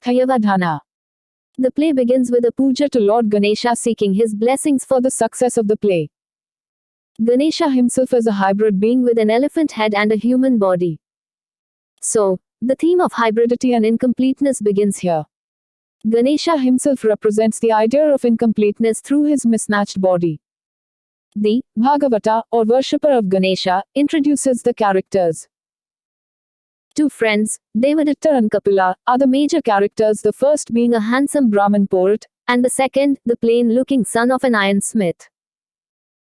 Hayavadana. The play begins with a puja to Lord Ganesha seeking his blessings for the success of the play. Ganesha himself is a hybrid being with an elephant head and a human body. So, the theme of hybridity and incompleteness begins here. Ganesha himself represents the idea of incompleteness through his mismatched body. The Bhagavata, or worshipper of Ganesha, introduces the characters. Two friends, Devadatta and Kapila, are the major characters, the first being a handsome Brahmin poet, and the second, the plain-looking son of an ironsmith.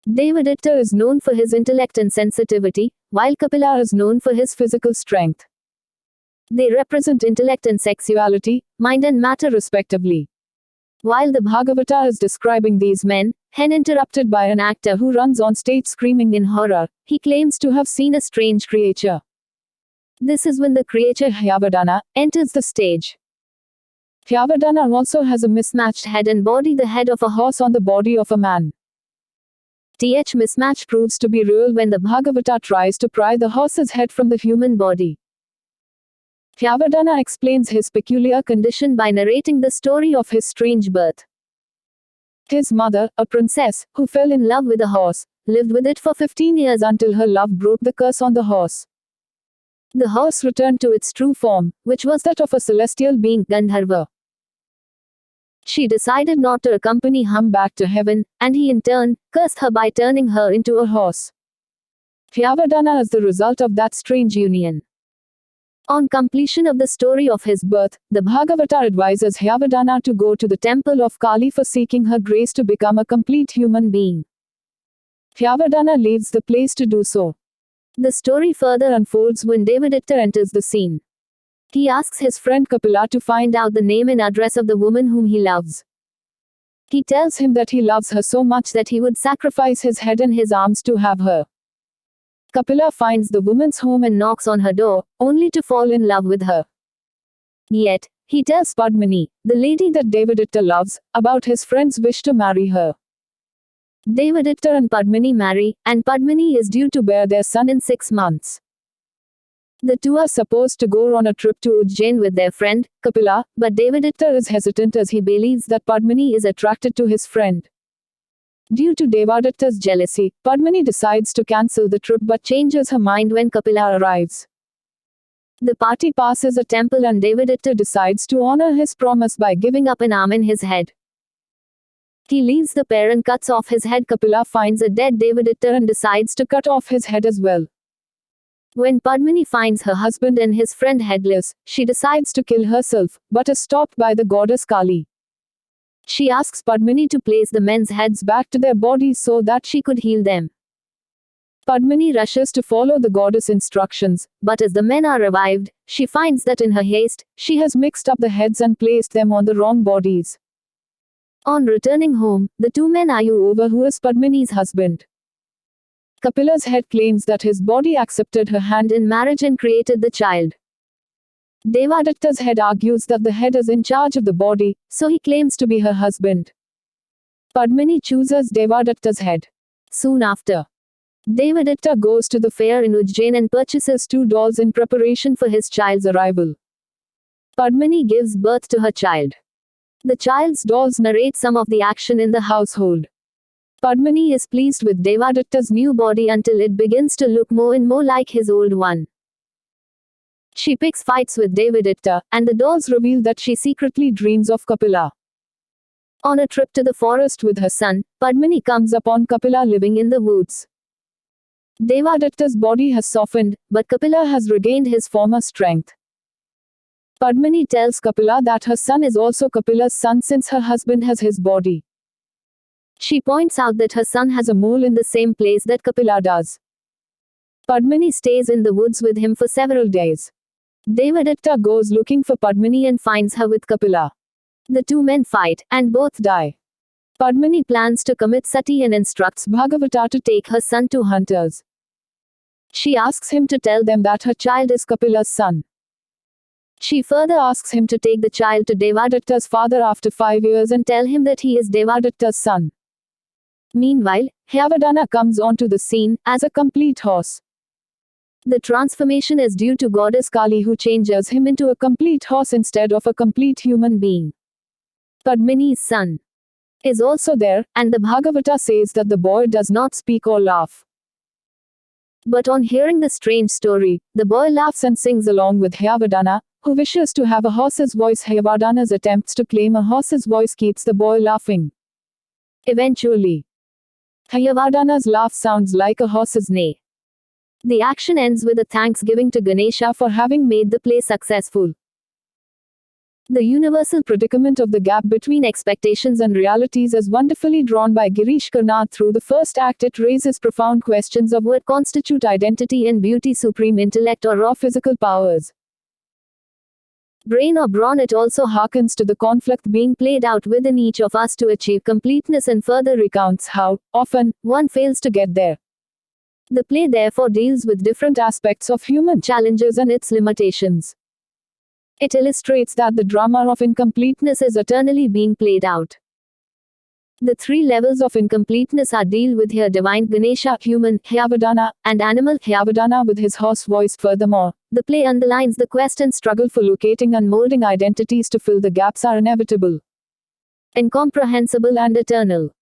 Devadatta is known for his intellect and sensitivity, while Kapila is known for his physical strength. They represent intellect and sexuality, mind and matter respectively. While the Bhagavata is describing these men, when interrupted by an actor who runs on stage screaming in horror, he claims to have seen a strange creature. This is when the creature Hayavadana enters the stage. Hayavadana also has a mismatched head and body, the head of a horse on the body of a man. Th mismatch proves to be real when the Bhagavata tries to pry the horse's head from the human body. Hayavadana explains his peculiar condition by narrating the story of his strange birth. His mother, a princess, who fell in love with a horse, lived with it for 15 years until her love broke the curse on the horse. The horse returned to its true form, which was that of a celestial being, Gandharva. She decided not to accompany him back to heaven, and he in turn cursed her by turning her into a horse. Hayavadana is the result of that strange union. On completion of the story of his birth, the Bhagavata advises Hayavadana to go to the temple of Kali for seeking her grace to become a complete human being. Hayavadana leaves the place to do so. The story further unfolds when Devadatta enters the scene. He asks his friend Kapila to find out the name and address of the woman whom he loves. He tells him that he loves her so much that he would sacrifice his head and his arms to have her. Kapila finds the woman's home and knocks on her door, only to fall in love with her. Yet, he tells Padmini, the lady that Devadatta loves, about his friend's wish to marry her. Devadatta and Padmini marry, and Padmini is due to bear their son in 6 months. The two are supposed to go on a trip to Ujjain with their friend, Kapila, but Devadatta is hesitant as he believes that Padmini is attracted to his friend. Due to Devadatta's jealousy, Padmini decides to cancel the trip but changes her mind when Kapila arrives. The party passes a temple and Devadatta decides to honor his promise by giving up an arm in his head. He leaves the pair and cuts off his head. Kapila finds a dead Devadatta and decides to cut off his head as well. When Padmini finds her husband and his friend headless, she decides to kill herself, but is stopped by the goddess Kali. She asks Padmini to place the men's heads back to their bodies so that she could heal them. Padmini rushes to follow the goddess' instructions, but as the men are revived, she finds that in her haste, she has mixed up the heads and placed them on the wrong bodies. On returning home, the two men argue over who is Padmini's husband. Kapila's head claims that his body accepted her hand in marriage and created the child. Devadatta's head argues that the head is in charge of the body, so he claims to be her husband. Padmini chooses Devadatta's head. Soon after, Devadatta goes to the fair in Ujjain and purchases 2 dolls in preparation for his child's arrival. Padmini gives birth to her child. The child's dolls narrate some of the action in the household. Padmini is pleased with Devadatta's new body until it begins to look more and more like his old one. She picks fights with Devadatta, and the dolls reveal that she secretly dreams of Kapila. On a trip to the forest with her son, Padmini comes upon Kapila living in the woods. Devadatta's body has softened, but Kapila has regained his former strength. Padmini tells Kapila that her son is also Kapila's son since her husband has his body. She points out that her son has a mole in the same place that Kapila does. Padmini stays in the woods with him for several days. Devadatta goes looking for Padmini and finds her with Kapila. The two men fight, and both die. Padmini plans to commit sati and instructs Bhagavata to take her son to hunters. She asks him to tell them that her child is Kapila's son. She further asks him to take the child to Devadatta's father after 5 years and tell him that he is Devadatta's son. Meanwhile, Hayavadana comes onto the scene as a complete horse. The transformation is due to goddess Kali, who changes him into a complete horse instead of a complete human being. Padmini's son is also there, and the Bhagavata says that the boy does not speak or laugh. But on hearing the strange story, the boy laughs and sings along with Hayavadana, who wishes to have a horse's voice. Hayavadana's attempts to claim a horse's voice keeps the boy laughing. Eventually, Hayavadana's laugh sounds like a horse's neigh. The action ends with a thanksgiving to Ganesha for having made the play successful. The universal predicament of the gap between expectations and realities is wonderfully drawn by Girish Karnad through the first act. It raises profound questions of what constitute identity and beauty, supreme intellect or raw physical powers, brain or brawn. It also harkens to the conflict being played out within each of us to achieve completeness and further recounts how, often, one fails to get there. The play therefore deals with different aspects of human challenges and its limitations. It illustrates that the drama of incompleteness is eternally being played out. The three levels of incompleteness are dealt with here: divine Ganesha, human Hayavadana, and animal Hayavadana with his horse voice. Furthermore, the play underlines the quest and struggle for locating and molding identities to fill the gaps are inevitable, incomprehensible and eternal.